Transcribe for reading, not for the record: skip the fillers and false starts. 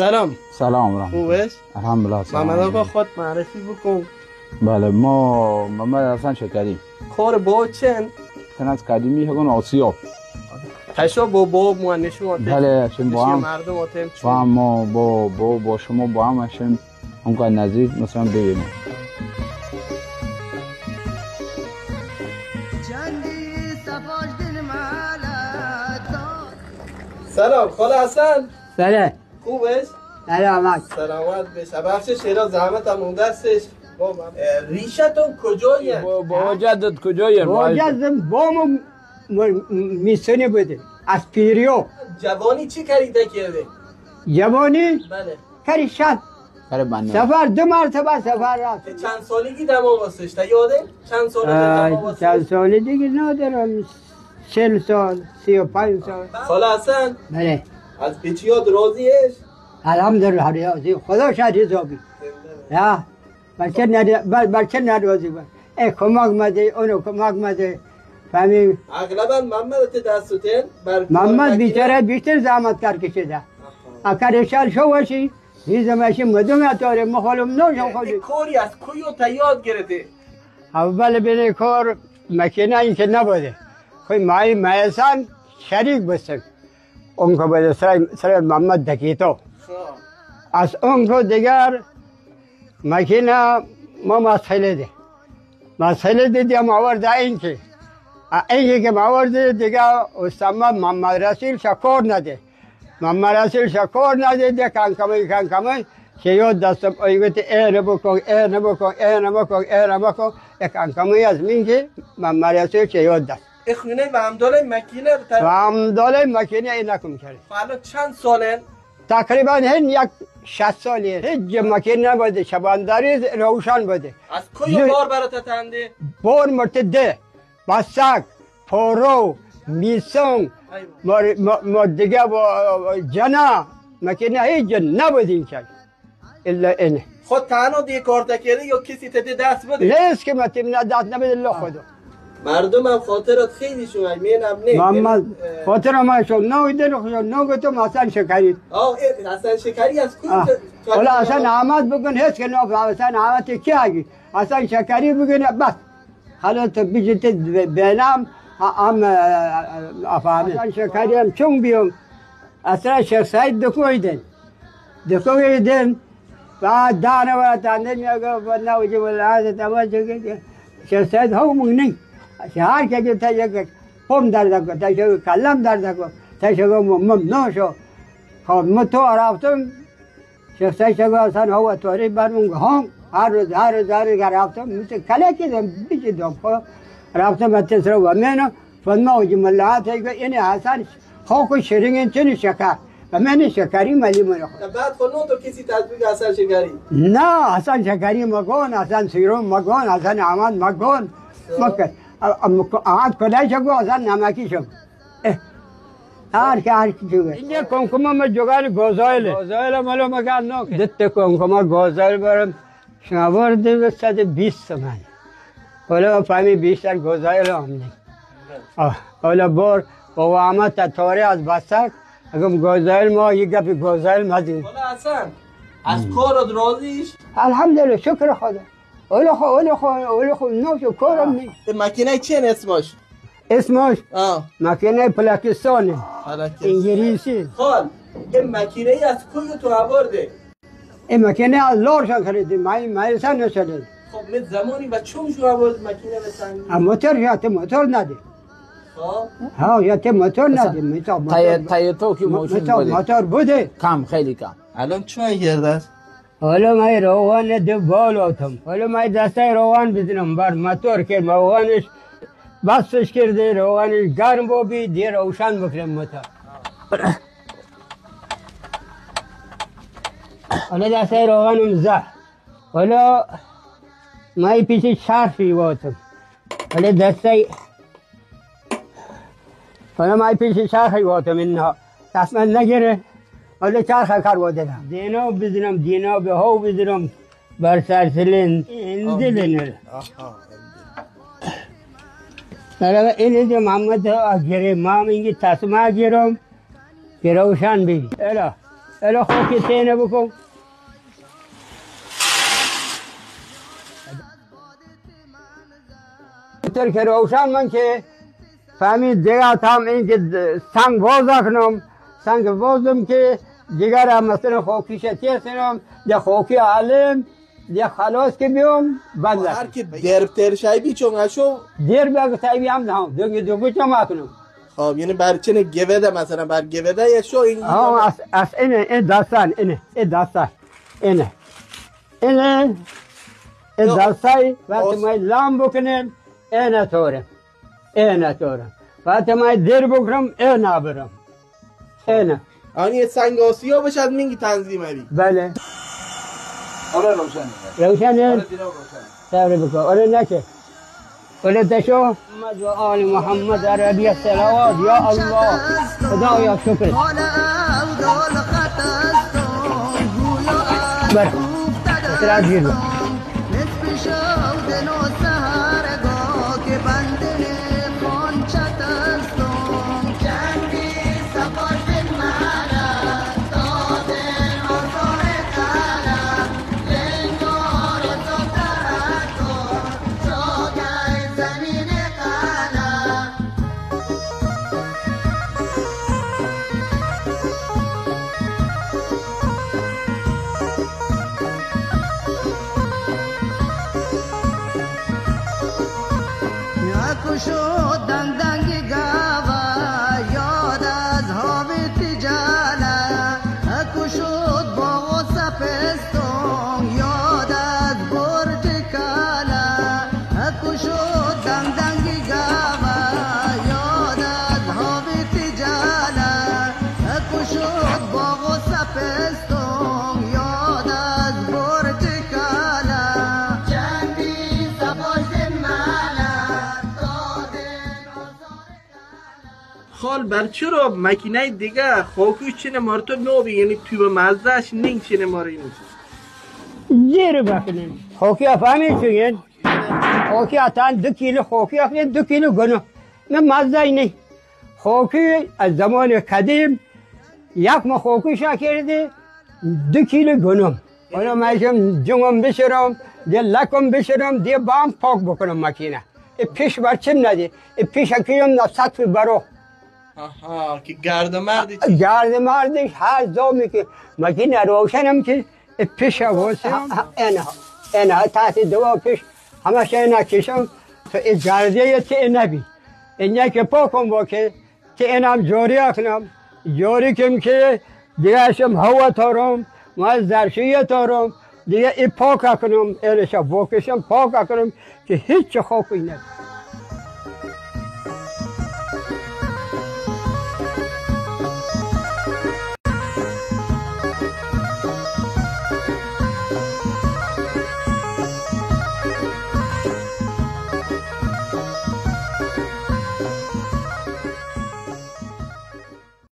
سلام. سلام رحمت. خوبش؟ الحمدلله. محمد آقا خود معرفی بکن. بله ما محمد حسن شکری. کار با چن؟ کنات قدیمی هگون آسیاب. تشا با مهندسی ماتم. بله شما با هم. مردم ماتم با هم ما با شما با هم هستیم. اونجا نزدیک مثلا ببینیم. سلام خاله حسن. بله. خوبش؟ سلامت. سلامت بشه. بخش شیرا زحمت هم اون دستش. ریشتون کجایه؟ با جدت کجایه؟ با جدم بامو میسونی بوده. از پیریو. جوانی چی کریده کرده؟ جوانی؟ بله. کاری شد. کار بنده. سفر 2 مرتبه سفر رفت. چند سالگی دماغ واسش تا یاده؟ چند سال دماغ واسش؟ چند سال دیگه ندارم. 40 سال 35 سال. خاله حسن. بله. از پیچیات راضیش؟ الحمدلله راضی. خدا شاید حسابی. یا بلکه نراضی بود. ای کمک مده اونو کمک مده. فهمی؟ اغلبا محمد دستوتن محمد بیچاره بیشتر زحمت کار کشیده. اگر شال شو باشی زماشی مدام اتاره مخالم نوشم خودی. کاری از کویو تا یاد گرفته. اول بین کار مکینه این که نبوده. کوئی مای میسان شریک بسته. اون کو بده سر محمد دکیتو. از اون کو دیگر مکینه ما مسئله دیدیم آورده این که آورده دیگه استما محمد رسول شکر نده. محمد رسول شکر نده دیگه کانکمی که یاد دستم ایگوت اینه بکن کانکمی از من که محمد رسول که یاد دست. اخوانه و همداله مکینه و همداله مکینه این نکم کرد. حالا چند سالن؟ تقریبا یک 60 سالیه. هیچ مکینه نبوده. شبانداری روشن بوده. از کوی بار برات تنده؟ بار مرتده بسک پرو میسون دیگه جنا مکینه هیچ نبودین که الا اینه. خود تنها دیگه کار تکرده یا کسی تده دست بده؟ نیست که متیم دست نبده الله خدا. مردم هم خاطرات خیلی شما مینم نه. محمد خاطر ما شو نو دل نو گفتم حسن شکری. حسن شکری از کوی؟ ولی حسن احمد بگن هیچ که نو حسن احمد کی آگی؟ حسن شکری بگن بس. حالا تو بیشتر بینام هم افهمی. حسن شکری هم چون بیام اصلا شیخ سعید دکویدن بعد دانه ولا تاندن میگه بنا وجه ولا تماجه شیخ سعید هم مونی شهر که تا یک قوم درد کو تا شو کلم درد کو تا شو ممنوع شو خب متو رفتم شیخ سعید شو اصلا هوا توری برمون هم هر روز رفتم مثل کله کردم بیچ دم رفتم اتسرو و منو فنا وجه ملات این حسن خوک شیرین چنی شکر و من شکری ملی منو بعد خونو تو کسی تطبیق حسن شکری؟ نه حسن شکری مگون حسن سیروم مگون حسن احمد مگون مکن آهات کلای شگو حسن نمکی شم هر کی جوگه اینجا کنکما ما جوگال گوزایل مالو مگان نو دت کنکما گوزایل برم شنوار ده 120 تومن ولی فهمی بیشتر گوزایل هم نه ولی بار با آمد تاری از بسک اگم گوزایل ما یک گپی گوزایل مدید. ولی حسن از کارت راضیش؟ الحمدلله شکر خدا. ولی خو نوشو کارم نی. مکینه چین اسمش؟ مکینه پلاکستانی. انگلیسی. خال این مکینه از کوی تو آورده؟ این مکینه از لارشان خریدی مایسان نشده. خب من زمانی و چون شو آورد مکینه بسنگی؟ موتور نده. ها یا ته موتور نده تایتو که موتور بوده کم خیلی کم. الان چون گرده است؟ حالا ما روان دو بالاتم حالا ما دسته روان بزنم بر موتور که روانش بسش کرده روانش گرم با بی دیر روشن بکنم موتور. حالا دسته روانم زه حالا ما پیش شرفی واتم حالا دسته حالا ما پیش چرخی واتم اینها دست من نگیره حالا چرخ کار وادم دینا بزنم دینا به هاو بزنم بر سرسلین این دلنه حالا این دیگه محمد گیره ما اینگه تصمه گیرم که روشن بگی الا الان خوکی تینه بکن. تر که روشن من که فهمید دیگه تام این که سنگ باز کنم، سنگ بازم که دیگر هم مثلا خوکیش تیسنم ده خوکی علم ده خلاص که بیام بند هر که دربتر شای بیچون اشو دیر بگو تایبی هم دهم دو بچم کنم. خب یعنی بر چنه گوده مثلا بر گوده یا شو این از این داستان این داستان این داستان وقتی ما لام بکنیم این طوره وقتی ما دیر بکنم این نبرم این آنی سنگ آسیا بشد میگی تنظیمه بی بله آره روشنه صبر بکن آره نکه آره تشو محمد و آل محمد عربی صلوات یا الله خدا یا شکر بر اطلاع گیر خال بر چرا مکینه دیگه خوکوش چنه مارتو نو بی یعنی توی به مزدش نینگ چنه ماره اینو زیر بکنین خوکی افهمید چون خوکی اتان 2 کیلو خوکی افهمید 2 کیلو گنو نه مزده نی خوکی از زمان قدیم یک ما خوکیشا کرده 2 کیلو گنم حالا میشم جنگم بشرم دی لکم بشرم دی بام پاک بکنم مکینه پیش برچم ندی پیش اکیم نصد برو آها که گرد مردی هر زومی که مکینه روشنم که پیش واسم اینا تحت دوا پیش همش اینا کشم تو این گردیه تی نبی اینا که پاکم با که تی اینم جوری کنم جوری کم که دیگه اشم هوا تارم ما زرشیه تارم دیگه ای پاک کنم ایرشا بکشم پاک کنم که هیچ خوفی نبی